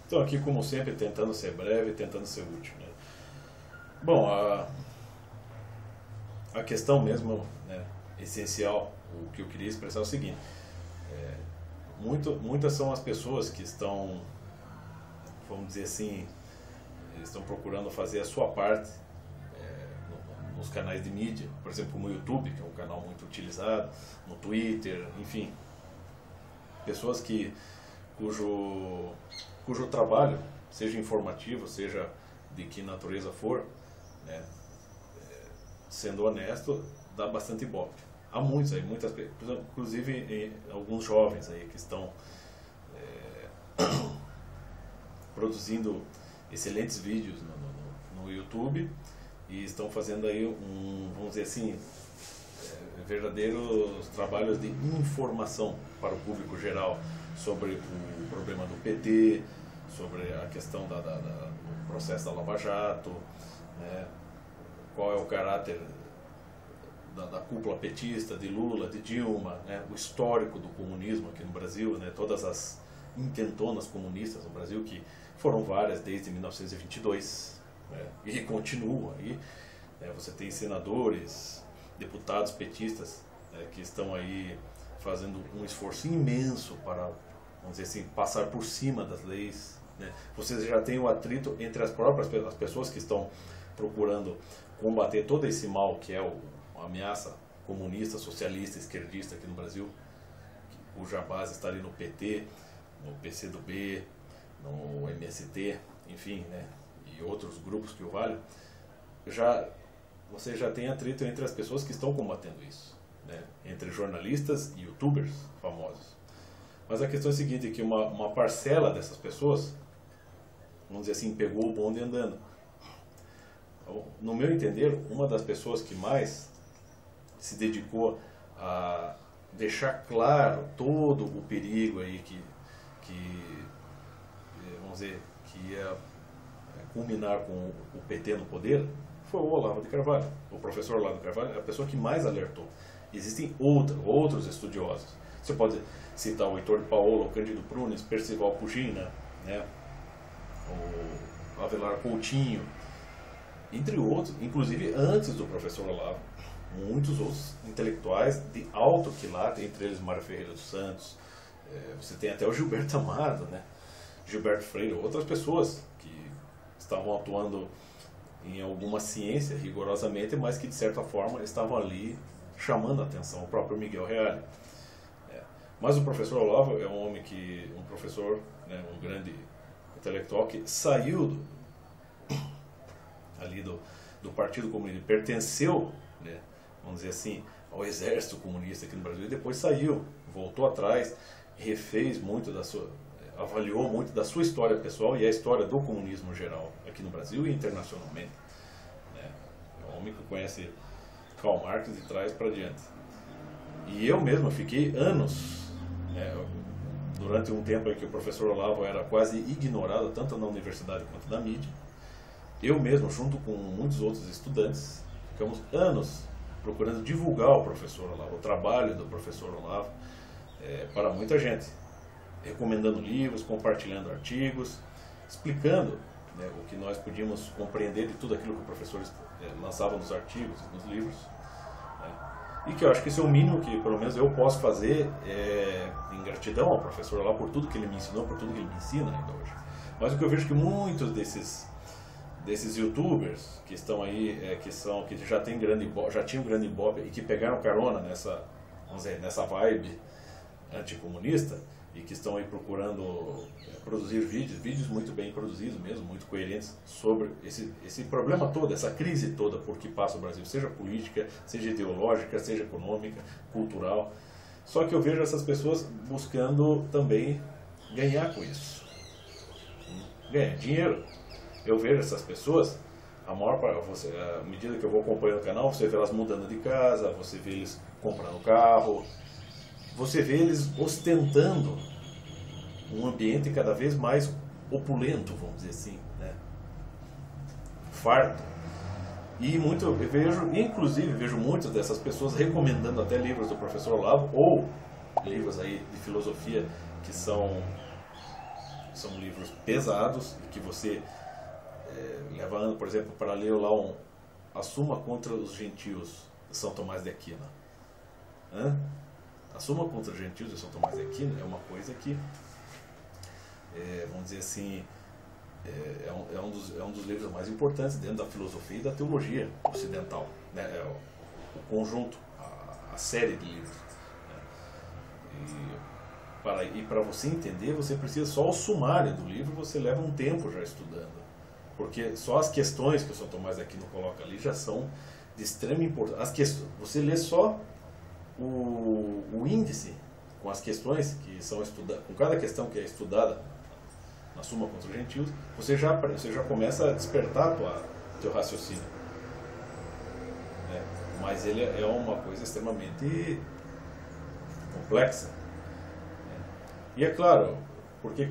Então aqui, como sempre, tentando ser breve, tentando ser útil, né? Bom, a questão mesmo, né, essencial, o que eu queria expressar é o seguinte: muitas são as pessoas que estão, vamos dizer assim, estão procurando fazer a sua parte nos canais de mídia, por exemplo, como o YouTube, que é um canal muito utilizado, no Twitter, enfim. Pessoas cujo trabalho, seja informativo, seja de que natureza for, né, sendo honesto, dá bastante ibope. Há muitos aí, inclusive alguns jovens aí que estão produzindo excelentes vídeos no YouTube e estão fazendo aí vamos dizer assim, verdadeiros trabalhos de informação para o público geral sobre o problema do PT, sobre a questão do processo da Lava Jato, né, qual é o caráter da cúpula petista, de Lula, de Dilma, né, o histórico do comunismo aqui no Brasil, né, todas as intentonas comunistas no Brasil, que foram várias desde 1922, né, e continuam aí. Você tem senadores, deputados petistas, que estão aí fazendo um esforço imenso para, vamos dizer assim, passar por cima das leis, né. Você já tem o atrito entre as pessoas que estão procurando combater todo esse mal que é a ameaça comunista, socialista, esquerdista aqui no Brasil, cuja base está ali no PT, no PCdoB, no MST, enfim, né, e outros grupos que o valem. Você já tem atrito entre as pessoas que estão combatendo isso, né, entre jornalistas e youtubers famosos. Mas a questão é a seguinte, que uma parcela dessas pessoas, vamos dizer assim, pegou o bonde andando. No meu entender, uma das pessoas que mais se dedicou a deixar claro todo o perigo aí que vamos dizer, que ia culminar com o PT no poder, foi o Olavo de Carvalho. O professor Olavo de Carvalho é a pessoa que mais alertou. Existem outros estudiosos. Você pode citar o Heitor de Paola, o Cândido Prunes, Percival Pugina, né, o Avelar Coutinho, entre outros, inclusive antes do professor Olavo, muitos outros intelectuais de alto quilate, entre eles Mário Ferreira dos Santos, você tem até o Gilberto Amado, né, Gilberto Freire, outras pessoas que estavam atuando em alguma ciência rigorosamente, mas que de certa forma estavam ali chamando a atenção, o próprio Miguel Reale. Mas o professor Olavo é um professor, né, um grande intelectual que saiu ali do Partido Comunista, pertenceu, né, vamos dizer assim, ao exército comunista aqui no Brasil, e depois saiu, voltou atrás, refez muito avaliou muito da sua história pessoal e a história do comunismo geral aqui no Brasil e internacionalmente, né. É um homem que conhece Karl Marx de trás para diante. E eu mesmo fiquei anos, né, durante um tempo em que o professor Olavo era quase ignorado, tanto na universidade quanto na mídia. Eu mesmo, junto com muitos outros estudantes, ficamos anos procurando divulgar o professor Olavo, o trabalho do professor Olavo, para muita gente, recomendando livros, compartilhando artigos, explicando, né, o que nós podíamos compreender de tudo aquilo que o professor lançava nos artigos e nos livros, né, e que eu acho que esse é o mínimo que pelo menos eu posso fazer em gratidão ao professor Olavo por tudo que ele me ensinou, por tudo que ele me ensina ainda hoje. Mas o que eu vejo é que muitos desses youtubers que estão aí, que já tinham grande ibope e que pegaram carona vamos dizer, nessa vibe anticomunista e que estão aí procurando produzir vídeos muito bem produzidos mesmo, muito coerentes sobre esse problema todo, essa crise toda por que passa o Brasil, seja política, seja ideológica, seja econômica, cultural. Só que eu vejo essas pessoas buscando também ganhar com isso, ganhar dinheiro. Eu vejo essas pessoas, à medida que eu vou acompanhando o canal, você vê elas mudando de casa, você vê eles comprando carro, você vê eles ostentando um ambiente cada vez mais opulento, vamos dizer assim, né? Farto. E inclusive vejo muitas dessas pessoas recomendando até livros do professor Olavo, ou livros aí de filosofia que são são livros pesados, que você leva anos, por exemplo, para ler lá A Suma contra os Gentios, de São Tomás de Aquino. A Suma contra os Gentios, de São Tomás de Aquino, é uma coisa que, vamos dizer assim, é um dos livros mais importantes dentro da filosofia e da teologia ocidental, né? É o conjunto, a série de livros, né? E para você entender, você precisa só o sumário do livro, você leva um tempo já estudando, porque só as questões que o São Tomás de Aquino coloca ali já são de extrema importância. Você lê só o índice com as questões que são estudadas, com cada questão que é estudada na Suma contra os Gentios, você já começa a despertar o teu raciocínio, né? Mas ele é uma coisa extremamente complexa, né? E é claro, por que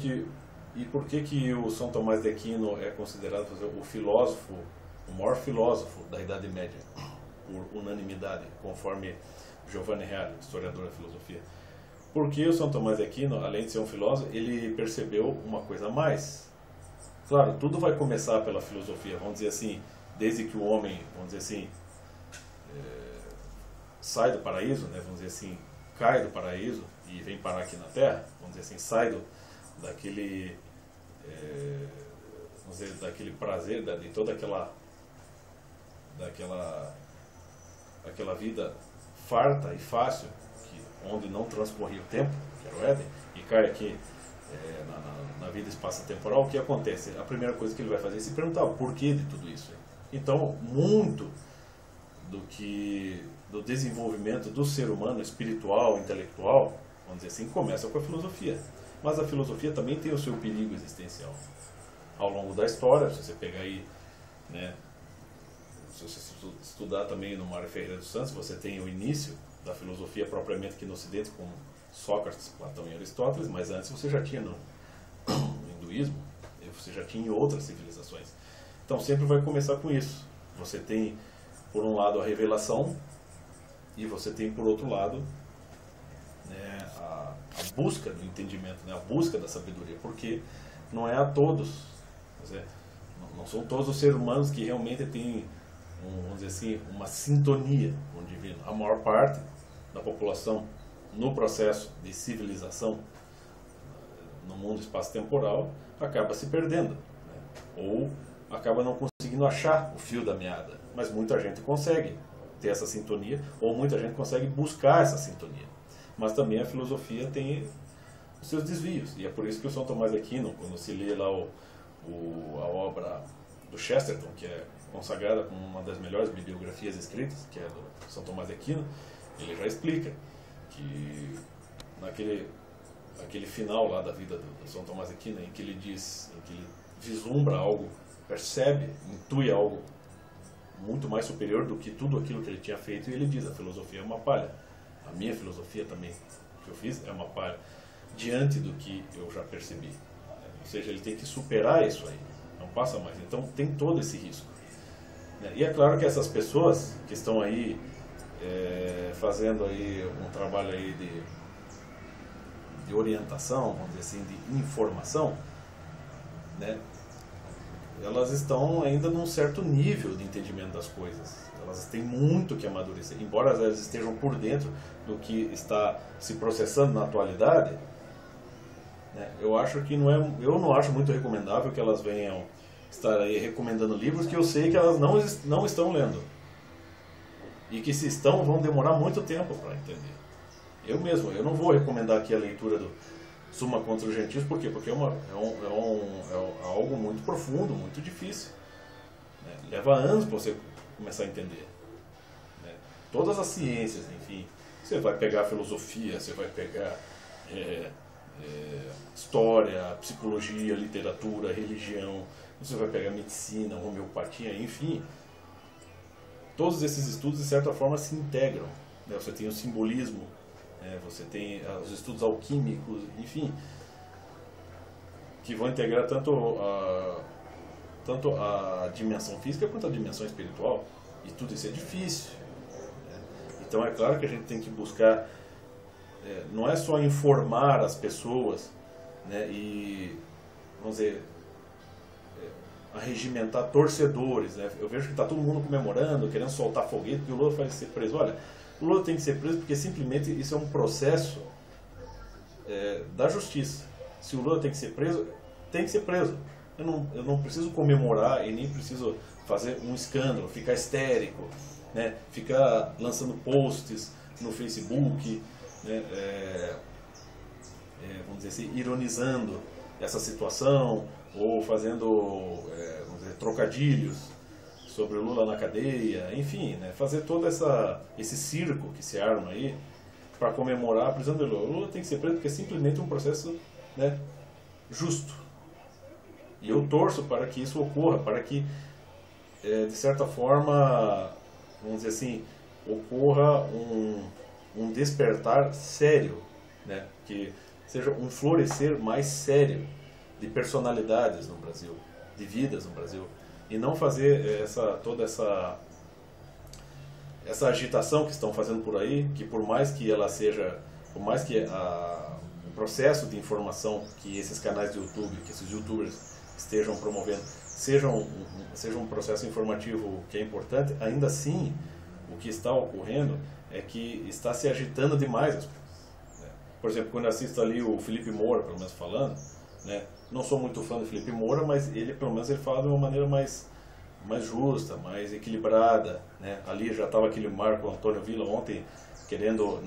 que o São Tomás de Aquino é considerado o maior filósofo da Idade Média, por unanimidade, conforme Giovanni Reale, historiador da filosofia? Porque o São Tomás de Aquino, além de ser um filósofo, ele percebeu uma coisa a mais. Claro, tudo vai começar pela filosofia, vamos dizer assim, desde que o homem, vamos dizer assim, sai do paraíso, né, vamos dizer assim, cai do paraíso e vem parar aqui na Terra, vamos dizer assim, sai daquele, vamos dizer, daquele prazer, de toda aquela vida farta e fácil, onde não transcorria o tempo, que era o Éden, e cai aqui na vida espaço-temporal. O que acontece? A primeira coisa que ele vai fazer é se perguntar o porquê de tudo isso. Então, muito do desenvolvimento do ser humano espiritual, intelectual, vamos dizer assim, começa com a filosofia. Mas a filosofia também tem o seu perigo existencial. Ao longo da história, se você pegar aí, né, se você estudar também no Mário Ferreira dos Santos, você tem o início da filosofia propriamente aqui no Ocidente, com Sócrates, Platão e Aristóteles, mas antes você já tinha no hinduísmo, você já tinha em outras civilizações. Então sempre vai começar com isso. Você tem, por um lado, a revelação, e você tem, por outro lado, né, a busca do entendimento, né, a busca da sabedoria, porque não é a todos, não são todos os seres humanos que realmente têm, vamos dizer assim, uma sintonia com o divino. A maior parte da população, no processo de civilização no mundo espaço-temporal, acaba se perdendo, né? Ou acaba não conseguindo achar o fio da meada. Mas muita gente consegue ter essa sintonia, ou muita gente consegue buscar essa sintonia. Mas também a filosofia tem os seus desvios, e é por isso que o São Tomás de Aquino, quando se lê lá a obra do Chesterton, que é consagrada como uma das melhores bibliografias escritas, que é do São Tomás de Aquino, ele já explica que naquele final lá da vida do São Tomás de Aquino, em que ele vislumbra algo, percebe, intui algo muito mais superior do que tudo aquilo que ele tinha feito, e ele diz: a filosofia é uma palha. A minha filosofia também, que eu fiz, é uma palha diante do que eu já percebi. Ou seja, ele tem que superar isso aí, não passa mais. Então tem todo esse risco. E é claro que essas pessoas que estão aí fazendo aí um trabalho aí de orientação, vamos dizer assim, de informação, né, elas estão ainda num certo nível de entendimento das coisas. Elas têm muito que amadurecer. Embora elas estejam por dentro do que está se processando na atualidade, né, eu não acho muito recomendável que elas venham estar aí recomendando livros que eu sei que elas não estão lendo. E que, se estão, vão demorar muito tempo para entender. Eu não vou recomendar aqui a leitura do Suma contra os Gentios. Por quê? Porque é algo muito profundo, muito difícil, né? Leva anos para você começar a entender, né? Todas as ciências, enfim. Você vai pegar filosofia, você vai pegar história, psicologia, literatura, religião, você vai pegar medicina, homeopatia, enfim. Todos esses estudos, de certa forma, se integram, né? Você tem o simbolismo, né? Você tem os estudos alquímicos, enfim, que vão integrar tanto a dimensão física quanto a dimensão espiritual. E tudo isso é difícil, né? Então é claro que a gente tem que buscar, não é só informar as pessoas, né, e vamos dizer, arregimentar torcedores, né? Eu vejo que está todo mundo comemorando, querendo soltar foguete, que o Lula vai ser preso. Olha, o Lula tem que ser preso porque simplesmente isso é um processo da justiça. Se o Lula tem que ser preso, tem que ser preso. Eu não preciso comemorar e nem preciso fazer um escândalo, ficar histérico, né? Ficar lançando posts no Facebook, né? Vamos dizer assim, ironizando essa situação ou fazendo vamos dizer, trocadilhos sobre o Lula na cadeia, enfim, né? Fazer todo esse circo que se arma aí para comemorar a prisão do Lula. O Lula tem que ser preso porque é simplesmente um processo, né, justo. E eu torço para que isso ocorra, para que, de certa forma, vamos dizer assim, ocorra um despertar sério, né, que seja um florescer mais sério de personalidades no Brasil, de vidas no Brasil, e não fazer toda essa agitação que estão fazendo por aí, que por mais que ela seja, por mais que o processo de informação que esses canais de YouTube, que esses YouTubers estejam promovendo, seja um processo informativo que é importante, ainda assim, o que está ocorrendo é que está se agitando demais as coisas. Por exemplo, quando eu assisto ali o Felipe Moura, pelo menos falando, né, não sou muito fã do Felipe Moura, mas ele, pelo menos, ele fala de uma maneira mais justa, mais equilibrada, né? Ali já estava aquele Marco Antônio Villa ontem querendo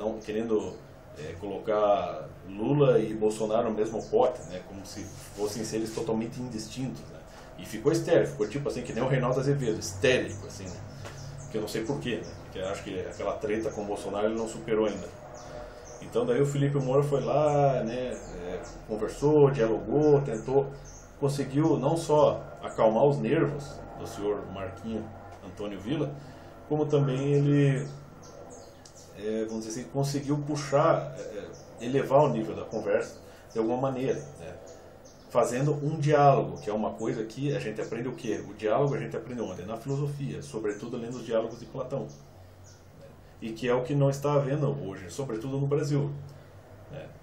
colocar Lula e Bolsonaro no mesmo pote, né? Como se fossem seres totalmente indistintos, né? E ficou histérico, ficou tipo assim, que nem o Reinaldo Azevedo, histérico, assim, né? Que eu não sei porquê, né? Porque eu acho que aquela treta com o Bolsonaro ele não superou ainda. Então daí o Felipe Moura foi lá, né? Conversou, dialogou, conseguiu não só acalmar os nervos do senhor Marquinho Antônio Villa, como também ele, vamos dizer assim, conseguiu puxar, elevar o nível da conversa de alguma maneira, né? Fazendo um diálogo, que é uma coisa que a gente aprende o quê? O diálogo a gente aprende onde? Na filosofia, sobretudo lendo os diálogos de Platão, né? E que é o que não está havendo hoje, sobretudo no Brasil.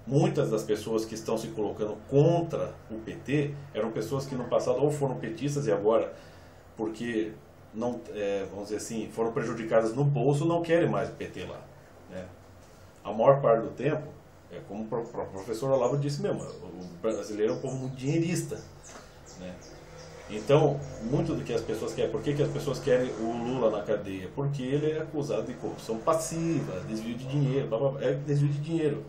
Muitas das pessoas que estão se colocando contra o PT eram pessoas que no passado ou foram petistas e agora, porque não, vamos dizer assim, foram prejudicadas no bolso, não querem mais o PT lá, né? A maior parte do tempo, como o professor Olavo disse mesmo, o brasileiro é um povo muito dinheirista, né? Então, muito do que as pessoas querem, por que as pessoas querem o Lula na cadeia? Porque ele é acusado de corrupção passiva, desvio de dinheiro, desvio de dinheiro.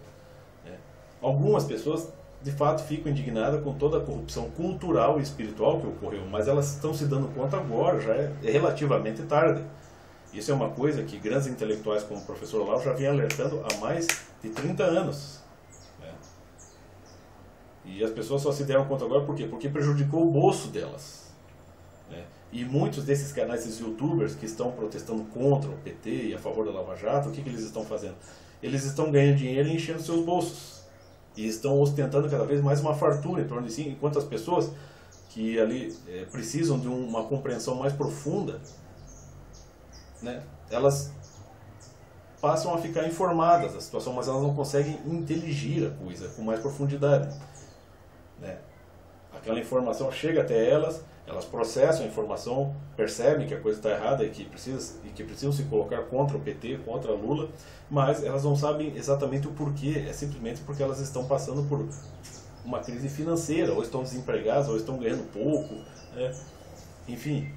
Algumas pessoas, de fato, ficam indignadas com toda a corrupção cultural e espiritual que ocorreu, mas elas estão se dando conta agora, já é relativamente tarde. Isso é uma coisa que grandes intelectuais como o professor Olavo já vem alertando há mais de 30 anos. Né? E as pessoas só se deram conta agora por quê? Porque prejudicou o bolso delas. Né? E muitos desses canais, esses youtubers que estão protestando contra o PT e a favor da Lava Jato, o que eles estão fazendo? Eles estão ganhando dinheiro e enchendo seus bolsos. E estão ostentando cada vez mais uma fartura em torno de si, enquanto as pessoas que ali precisam de uma compreensão mais profunda, né, elas passam a ficar informadas da situação, mas elas não conseguem inteligir a coisa com mais profundidade. Né? Aquela informação chega até elas processam a informação, percebem que a coisa está errada e que precisam se colocar contra o PT, contra Lula, mas elas não sabem exatamente o porquê, é simplesmente porque elas estão passando por uma crise financeira, ou estão desempregadas, ou estão ganhando pouco, né? Enfim,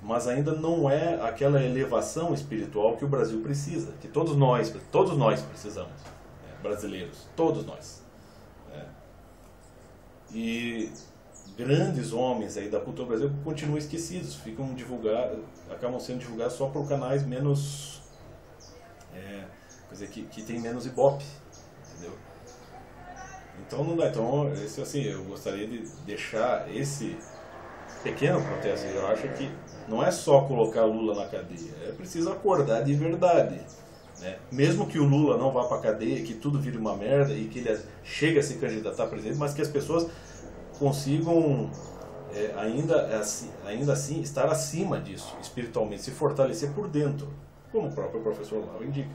mas ainda não é aquela elevação espiritual que o Brasil precisa, que todos nós precisamos, né? Brasileiros, todos nós. Né? E grandes homens aí da cultura brasileira continuam esquecidos, acabam sendo divulgados só por canais menos, quer dizer, que tem menos ibope, entendeu? Então não dá. Então, assim, eu gostaria de deixar esse pequeno protesto. Eu acho que não é só colocar Lula na cadeia, é preciso acordar de verdade. Né? Mesmo que o Lula não vá para a cadeia, que tudo vire uma merda e que ele chegue a se candidatar a presidente, mas que as pessoas consigam ainda assim estar acima disso, espiritualmente, se fortalecer por dentro, como o próprio professor Lau indica.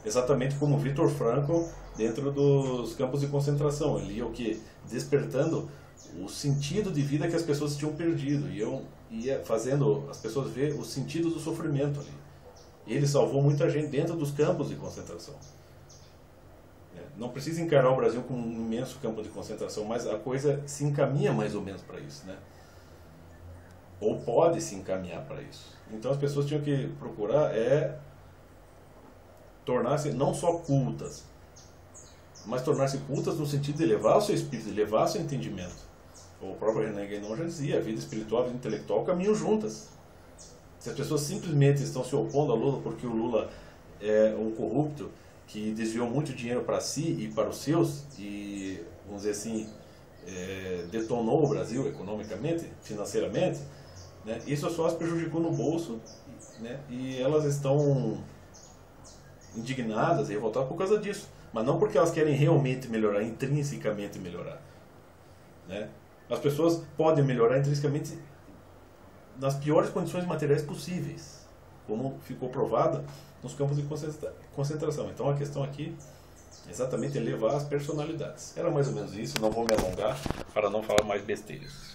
Exatamente como Viktor Frankl dentro dos campos de concentração. Ele ia o quê? Despertando o sentido de vida que as pessoas tinham perdido. E eu ia fazendo as pessoas ver o sentido do sofrimento ali. E ele salvou muita gente dentro dos campos de concentração. Não precisa encarar o Brasil como um imenso campo de concentração, mas a coisa se encaminha mais ou menos para isso, né? Ou pode se encaminhar para isso. Então as pessoas tinham que procurar tornar-se não só cultas, mas tornar-se cultas no sentido de elevar o seu espírito, de elevar o seu entendimento. O próprio René Guénon já dizia, a vida espiritual e a vida intelectual caminham juntas. Se as pessoas simplesmente estão se opondo a Lula porque o Lula é um corrupto que desviou muito dinheiro para si e para os seus e, vamos dizer assim, detonou o Brasil economicamente, financeiramente, né? Isso só as prejudicou no bolso, né? E elas estão indignadas e revoltadas por causa disso, mas não porque elas querem realmente melhorar, intrinsecamente melhorar, né? As pessoas podem melhorar intrinsecamente nas piores condições materiais possíveis, como ficou provado nos campos de concentração. Então a questão aqui é exatamente elevar as personalidades. Era mais ou menos isso, não vou me alongar para não falar mais besteiras.